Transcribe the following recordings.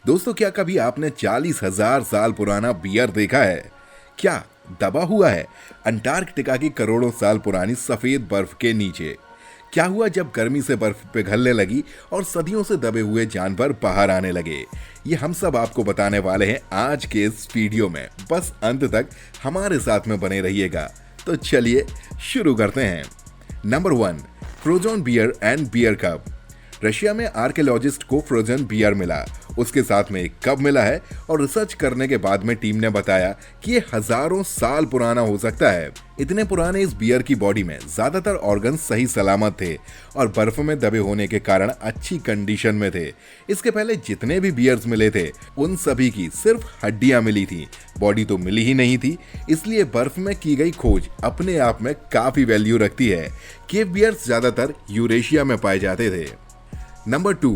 दोस्तों, क्या कभी आपने 40,000 साल पुराना बियर देखा है? क्या दबा हुआ है अंटार्कटिका की करोड़ों साल पुरानी सफेद बर्फ के नीचे? क्या हुआ जब गर्मी से बर्फ पिघलने लगी और सदियों से दबे हुए जानवर बाहर आने लगे? ये हम सब आपको बताने वाले हैं आज के इस वीडियो में। बस अंत तक हमारे साथ में बने रहिएगा। तो चलिए शुरू करते हैं। Number 1, frozen beer and beer cup. Russia में आर्कियोलॉजिस्ट को फ्रोजन बियर मिला। उसके साथ में एक कप मिला है और रिसर्च करने के बाद में टीम ने बताया कि ये हजारों साल पुराना हो सकता है। इतने पुराने इस बियर की बॉडी में ज्यादातर ऑर्गन सही सलामत थे और बर्फ में दबे होने के कारण अच्छी कंडीशन में थे। इसके पहले जितने भी बियर्स मिले थे उन सभी की सिर्फ हड्डियां मिली थी, बॉडी तो मिली ही नहीं थी। इसलिए बर्फ में की गई खोज अपने आप में काफी वैल्यू रखती है। केव बियर्स ज्यादातर यूरेशिया में पाए जाते थे। Number 2,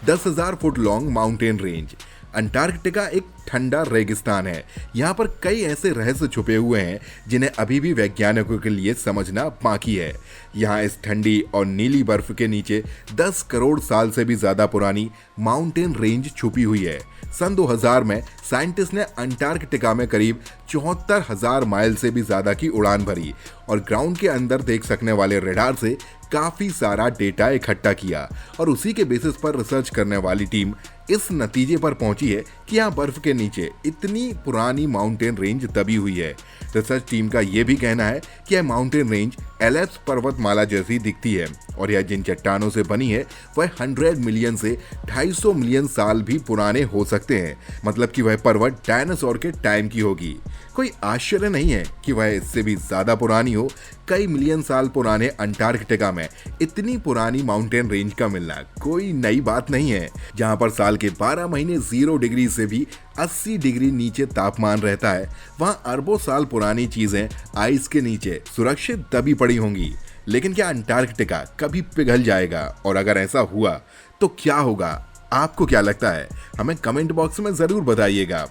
10,000 foot long mountain range. Antarctica एक ठंडा रेगिस्तान है। यहाँ पर कई ऐसे रहस्य छुपे हुए हैं जिन्हें अभी भी वैज्ञानिकों के लिए समझना बाकी है। यहाँ इस ठंडी और नीली बर्फ के नीचे 10 करोड़ साल से भी ज्यादा पुरानी माउंटेन रेंज छुपी हुई है। सन 2000 में साइंटिस्ट ने अंटार्कटिका में करीब 74,000 माइल से भी ज्यादा की उड़ान भरी और ग्राउंड के अंदर देख सकने वाले रडार से काफी सारा डेटा इकट्ठा किया और उसी के बेसिस पर रिसर्च करने वाली टीम इस नतीजे पर पहुंची है कि यहाँ बर्फ के नीचे इतनी पुरानी माउंटेन रेंज दबी हुई है। रिसर्च टीम का यह भी कहना है कि यह माउंटेन रेंज एल्प्स पर्वतमाला जैसी दिखती है और यह जिन चट्टानों से बनी है वह 100 मिलियन से 250 मिलियन साल भी पुराने हो सकते हैं। मतलब कि वह पर्वत डायनासोर के टाइम की होगी। कोई आश्चर्य नहीं है कि वह इससे भी ज्यादा पुरानी हो। कई मिलियन साल पुराने अंटार्कटिका में इतनी पुरानी माउंटेन रेंज का मिलना कोई नई बात नहीं है। जहां पर साल के 12 महीने 0 डिग्री से भी 80 डिग्री नीचे तापमान रहता है, वहां अरबों साल पुरानी चीजें आइस के नीचे सुरक्षित दबी पड़ी होंगी। लेकिन क्या अंटार्कटिका कभी पिघल जाएगा? और अगर ऐसा हुआ तो क्या होगा? आपको क्या लगता है? हमें कमेंट बॉक्स में जरूर बताइएगा।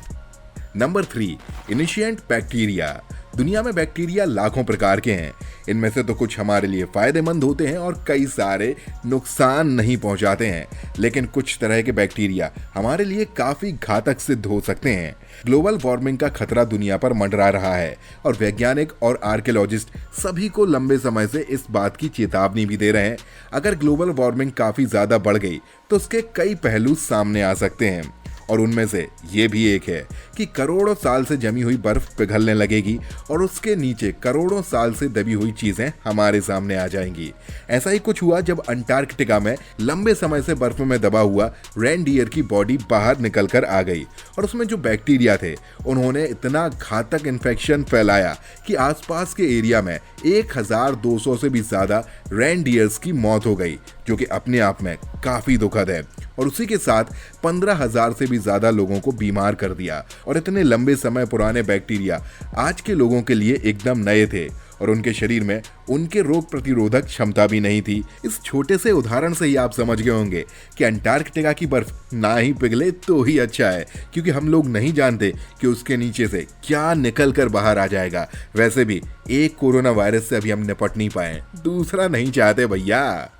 नंबर 3, इनिशिएंट बैक्टीरिया। दुनिया में बैक्टीरिया लाखों प्रकार के हैं। इनमें से तो कुछ हमारे लिए फायदेमंद होते हैं और कई सारे नुकसान नहीं पहुंचाते हैं। लेकिन कुछ तरह के बैक्टीरिया हमारे लिए काफी घातक सिद्ध हो सकते हैं। ग्लोबल वार्मिंग का खतरा दुनिया पर मंडरा रहा है और वैज्ञानिक और आर्कियोलॉजिस्ट सभी को लंबे समय से इस बात की चेतावनी भी दे रहे हैं। अगर ग्लोबल वार्मिंग काफी ज्यादा बढ़ गई तो उसके कई पहलू सामने आ सकते हैं और उनमें से ये भी एक है कि करोड़ों साल से जमी हुई बर्फ पिघलने लगेगी और उसके नीचे करोड़ों साल से दबी हुई चीजें हमारे सामने आ जाएंगी। ऐसा ही कुछ हुआ जब अंटार्कटिका में लंबे समय से बर्फ में दबा हुआ रेनडियर की बॉडी बाहर निकल कर आ गई और उसमें जो बैक्टीरिया थे उन्होंने इतना घातक इन्फेक्शन फैलाया कि आसपास के एरिया में 1200 से भी ज्यादा रेनडियर्स की मौत हो गई, जो कि अपने आप में काफी दुखद है। और उसी के साथ 15,000 से भी ज्यादा लोगों को बीमार कर दिया। और इतने लंबे समय पुराने बैक्टीरिया आज के लोगों के लिए एकदम नए थे और उनके शरीर में उनके रोग प्रतिरोधक क्षमता भी नहीं थी। इस छोटे से उदाहरण से ही आप समझ गए होंगे कि अंटार्कटिका की बर्फ ना ही पिघले तो ही अच्छा है, क्योंकि हम लोग नहीं जानते कि उसके नीचे से क्या निकल कर बाहर आ जाएगा। वैसे भी एक कोरोना वायरस से अभी हम निपट नहीं पाए, दूसरा नहीं चाहते भैया।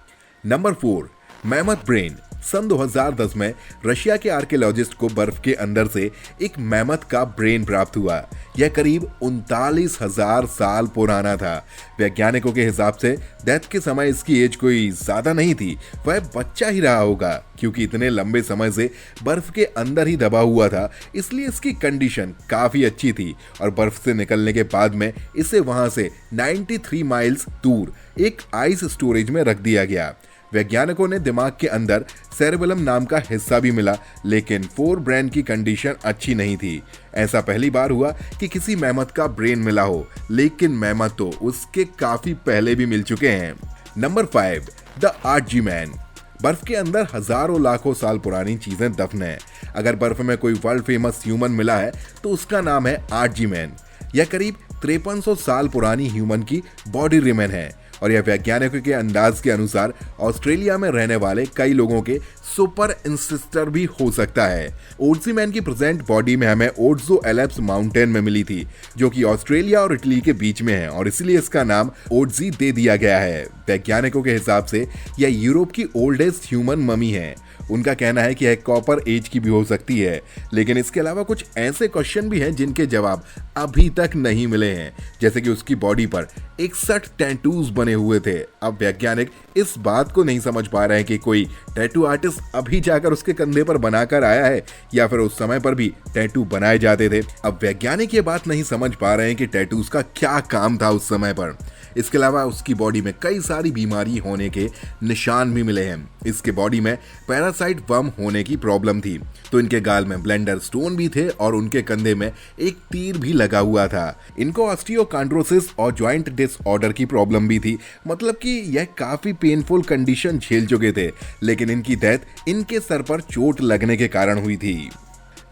Number 4, mammoth brain. सन 2010 में रशिया के आर्कियोलॉजिस्ट को बर्फ के अंदर से एक मैमथ का ब्रेन प्राप्त हुआ। यह करीब 39,000 साल पुराना था। वैज्ञानिकों के हिसाब से डेथ के समय इसकी एज कोई ज्यादा नहीं थी, वह बच्चा ही रहा होगा, क्योंकि इतने लंबे समय से बर्फ के अंदर ही दबा हुआ था। इसलिए इसकी कंडीशन काफी अच्छी थी और बर्फ से निकलने के बाद में इसे वहां से 93 माइल्स दूर एक आइस स्टोरेज में रख दिया गया। वैज्ञानिकों ने दिमाग के अंदर सेरेबेलम नाम का हिस्सा भी मिला, लेकिन 4 ब्रेन की कंडीशन अच्छी नहीं थी। ऐसा पहली बार हुआ कि किसी मैमथ का ब्रेन मिला हो, लेकिन मैमथ तो उसके काफी पहले भी मिल चुके हैं। Number 5, the Archie man. बर्फ के अंदर हजारों लाखों साल पुरानी चीजें दफन है। अगर बर्फ में कोई वर्ल्ड फेमस ह्यूमन मिला है तो उसका नाम है आर्ची मैन। यह करीब 5300 साल पुरानी ह्यूमन की बॉडी रिमेन है और यह वैज्ञानिकों के अंदाज के अनुसार ऑस्ट्रेलिया में रहने वाले कई लोगों के सुपर इंसिस्टर भी हो सकता है। ओड्जी मैन की प्रेजेंट बॉडी में हमें ओड्जो एल्प्स माउंटेन में मिली थी, जो कि ऑस्ट्रेलिया और इटली के बीच में है और इसलिए इसका नाम ओड्जी दे दिया गया है। वैज्ञानिकों के हिसाब से यह यूरोप की ओल्डेस्ट ह्यूमन ममी है उनका कहना है कि यह कॉपर एज की भी हो सकती है, लेकिन इसके अलावा कुछ ऐसे क्वेश्चन भी हैं जिनके जवाब अभी तक नहीं मिले हैं, जैसे कि उसकी बॉडी पर 61 टैटूज बने हुए थे। अब वैज्ञानिक इस बात को नहीं समझ पा रहे हैं कि कोई टैटू आर्टिस्ट अभी जाकर उसके कंधे पर बनाकर आया है या फिर उस समय पर भी टैटू बनाए जाते थे। अब वैज्ञानिक ये बात नहीं समझ पा रहे हैं कि टैटूज का क्या काम था उस समय पर। इसके अलावा उसकी बॉडी में कई सारी बीमारी होने के निशान भी मिले हैं। इसके बॉडी में पैरासाइट वर्म होने की प्रॉब्लम थी, तो इनके गाल में ब्लेंडर स्टोन भी थे और उनके कंधे में एक तीर भी लगा हुआ था। इनको ऑस्टियोकॉन्ड्रोसिस और जॉइंट डिसऑर्डर की प्रॉब्लम भी थी, मतलब कि यह काफी पेनफुल कंडीशन झेल चुके थे, लेकिन इनकी डेथ इनके सर पर चोट लगने के कारण हुई थी।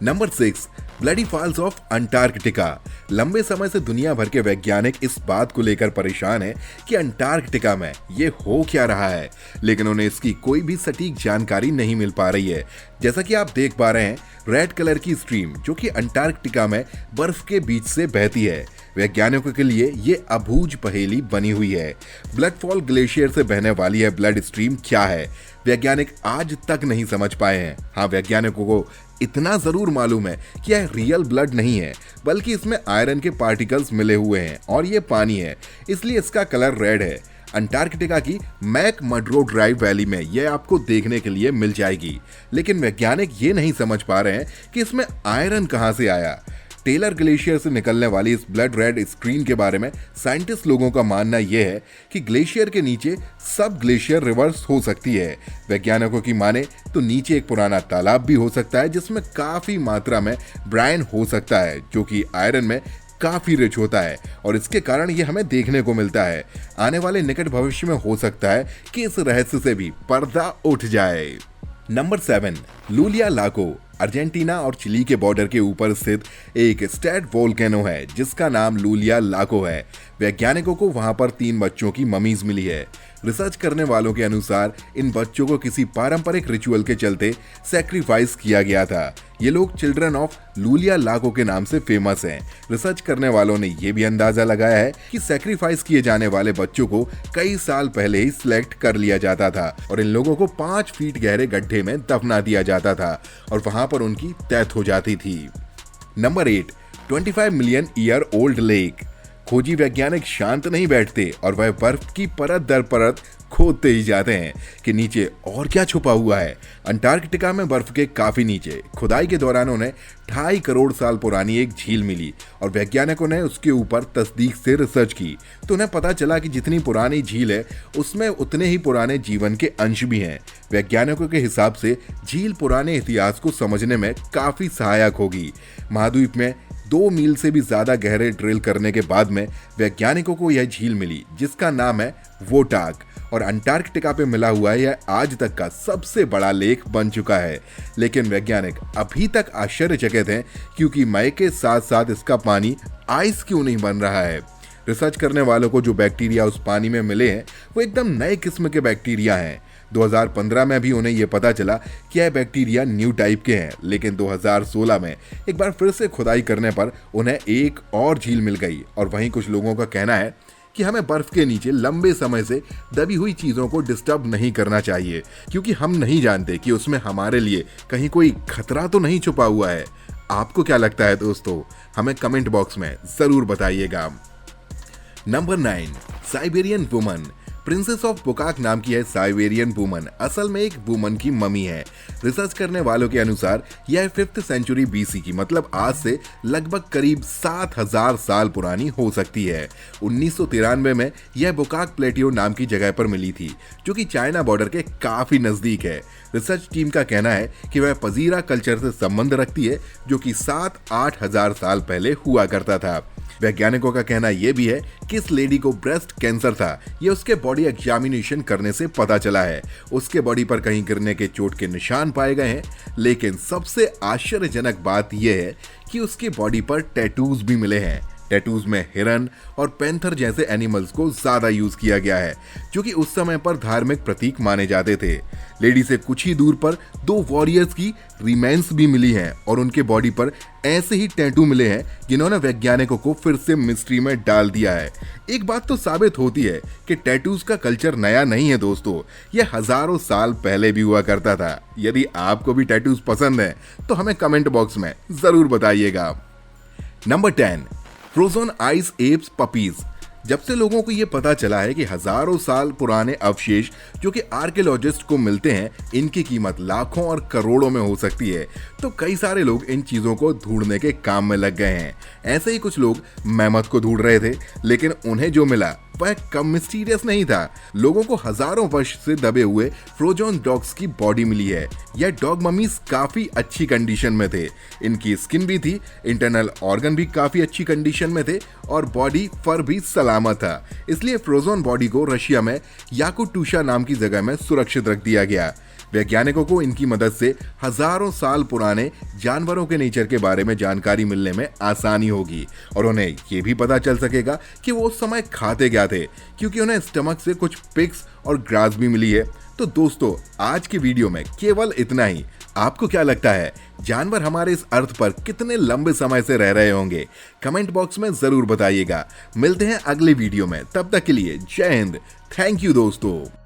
Number 6, Bloody Falls of Antarctica. लंबे समय से दुनिया भर के वैज्ञानिक इस बात को लेकर परेशान हैं कि अंटार्कटिका में ये हो क्या रहा है, लेकिन उन्हें इसकी कोई भी सटीक जानकारी नहीं मिल पा रही है। जैसा कि आप देख पा रहे हैं, रेड कलर की स्ट्रीम जो कि अंटार्कटिका में बर्फ के बीच से बहती है, वैज्ञानिकों के लिए ये अबूझ पहेली बनी हुई है। ब्लड फॉल ग्लेशियर से बहने वाली है ब्लड स्ट्रीम क्या है, वैज्ञानिक आज तक नहीं समझ पाए हैं। हाँ, वैज्ञानिकों को इतना जरूर मालूम है कि यह रियल ब्लड नहीं है, बल्कि इसमें आयरन के पार्टिकल्स मिले हुए हैं और ये पानी है, इसलिए इसका कलर रेड है। अंटार्कटिका की मैक मडरो ड्राइव वैली में यह आपको देखने के लिए मिल जाएगी, लेकिन वैज्ञानिक ये नहीं समझ पा रहे हैं कि इसमें आयरन कहां से आया। टेलर ग्लेशियर से निकलने वाली इस ब्लड रेड स्क्रीन के बारे में साइंटिस्ट लोगों का मानना यह है कि ग्लेशियर के नीचे सब ग्लेशियर रिवर्स हो सकती है। वैज्ञानिकों की माने तो नीचे एक पुराना तालाब भी हो सकता है जिसमें काफी मात्रा में ब्रायन हो सकता है, जो कि आयरन में काफी रिच होता है और इसके कारण ये हमें देखने को मिलता है। आने वाले निकट भविष्य में हो सकता है कि इस रहस्य से भी पर्दा उठ जाए। Number 7, Llullaillaco. अर्जेंटीना और चिली के बॉर्डर के ऊपर स्थित एक स्टेट वोल्केनो है जिसका नाम लूलिया लाको है। वैज्ञानिकों को वहां पर 3 बच्चों की ममीज मिली है। रिसर्च करने वालों के अनुसार इन बच्चों को किसी पारंपरिक रिचुअल के चलते सैक्रिफाइस किया गया था। ये लोग चिल्ड्रन ऑफ लूलिया लाको के नाम से फेमस हैं। रिसर्च करने वालों ने यह भी अंदाजा लगाया है कि सैक्रिफाइस किए जाने वाले बच्चों को कई साल पहले ही सिलेक्ट कर लिया जाता था और इन लोगों को 5 फीट गहरे गड्ढे में दफना दिया जाता था और वहां पर उनकी डेथ हो जाती थी। Number 8, 25 million year old lake. खोजी वैज्ञानिक शांत नहीं बैठते और वह बर्फ की परत दर परत खोदते ही जाते हैं कि नीचे और क्या छुपा हुआ है। अंटार्कटिका में बर्फ के काफी नीचे खुदाई के दौरान उन्हें 2.5 करोड़ साल पुरानी एक झील मिली और वैज्ञानिकों ने उसके ऊपर तस्दीक से रिसर्च की तो उन्हें पता चला कि जितनी पुरानी झील है उसमें उतने ही पुराने जीवन के अंश भी हैं। वैज्ञानिकों के हिसाब से झील पुराने इतिहास को समझने में काफी सहायक होगी। महाद्वीप में 2 मील से भी ज्यादा गहरे ड्रिल करने के बाद में वैज्ञानिकों को यह झील मिली जिसका नाम है वोटाक और अंटार्कटिका पे मिला हुआ यह आज तक का सबसे बड़ा लेक बन चुका है। लेकिन वैज्ञानिक अभी तक आश्चर्यचकित हैं क्योंकि मई के साथ साथ इसका पानी आइस क्यों नहीं बन रहा है। रिसर्च करने वालों को जो बैक्टीरिया उस पानी में मिले हैं वो एकदम नए किस्म के बैक्टीरिया हैं। 2015 में भी उन्हें यह पता चला कि यह बैक्टीरिया न्यू टाइप के हैं, लेकिन 2016 में एक बार फिर से खुदाई करने पर उन्हें एक और झील मिल गई। और वहीं कुछ लोगों का कहना है कि हमें बर्फ के नीचे लंबे समय से दबी हुई चीजों को डिस्टर्ब नहीं करना चाहिए क्योंकि हम नहीं जानते कि उसमें हमारे लिए कहीं कोई खतरा तो नहीं छुपा हुआ है। आपको क्या लगता है दोस्तों, हमें कमेंट बॉक्स में जरूर बताइएगा। Number 9, Siberian woman. Princess of बुकाक नाम की है साइबेरियन वुमन असल में एक वुमन की ममी है। रिसर्च करने वालों के अनुसार यह 5th सेंचुरी बीसी की मतलब आज से लगभग करीब 7000 साल पुरानी हो सकती है। 1993 में यह बुकाक प्लेटियो नाम की जगह पर मिली थी जो कि चाइना बॉर्डर के काफी नजदीक है। रिसर्च टीम का कहना है कि वह पजीरा कल्चर से संबंध रखती है जो कि 7-8 हजार साल पहले हुआ करता था। वैज्ञानिकों का कहना यह भी है कि इस लेडी को ब्रेस्ट कैंसर था। ये उसके बॉडी एग्जामिनेशन करने से पता चला है। उसके बॉडी पर कहीं गिरने के चोट के निशान पाए गए हैं, लेकिन सबसे आश्चर्यजनक बात यह है कि उसके बॉडी पर टैटूज भी मिले हैं। टैटूज में हिरन और पैंथर जैसे एनिमल्स को ज्यादा यूज किया गया है, जो कि उस समय पर धार्मिक प्रतीक माने जाते थे। लेडी से कुछ ही दूर पर 2 वॉरियर्स की रिमेन्स भी मिली हैं और उनके बॉडी पर ऐसे ही टैटू मिले हैं जिन्होंने वैज्ञानिकों को फिर से मिस्ट्री में डाल दिया है। एक बात तो साबित होती है कि टैटूज का कल्चर नया नहीं है दोस्तों, यह हजारों साल पहले भी हुआ करता था। यदि आपको भी टैटूज पसंद है तो हमें कमेंट बॉक्स में जरूर बताइएगा। Number 10, frozen ice apps puppies. जब से लोगों को यह पता चला है कि हजारों साल पुराने अवशेष जो कि आर्कियोलॉजिस्ट को मिलते हैं, इनकी कीमत लाखों और करोड़ों में हो सकती है, तो कई सारे लोग इन चीजों को ढूंढने के काम में लग गए हैं। ऐसे ही कुछ लोग मैमथ को ढूंढ रहे थे, लेकिन उन्हें जो मिला वह कम मिस्टीरियस नहीं था। लोगों को हजारों वर्ष से दबे हुए फ्रोजन डॉग्स की बॉडी मिली है। यह डॉग ममीज काफी अच्छी कंडीशन में थे, इनकी स्किन भी थी, इंटरनल ऑर्गन भी काफी अच्छी कंडीशन में थे और बॉडी फर भी सलामत था। इसलिए फ्रोजन बॉडी को रशिया में याकुटुशा नाम की जगह में सुरक्षित रख दिया गया। वैज्ञानिकों को इनकी मदद से हजारों साल पुराने जानवरों के नेचर के बारे में जानकारी मिलने में आसानी होगी और उन्हें ये भी पता चल सकेगा कि वो उस समय खाते क्या थे, क्योंकि उन्हें स्टमक से कुछ पिग्स और ग्रास भी मिली है। तो दोस्तों, आज की वीडियो में केवल इतना ही। आपको क्या लगता है, जानवर हमारे इस अर्थ पर कितने लंबे समय से रह रहे होंगे? कमेंट बॉक्स में जरूर बताइएगा। मिलते हैं अगली वीडियो में, तब तक के लिए जय हिंद। थैंक यू दोस्तों।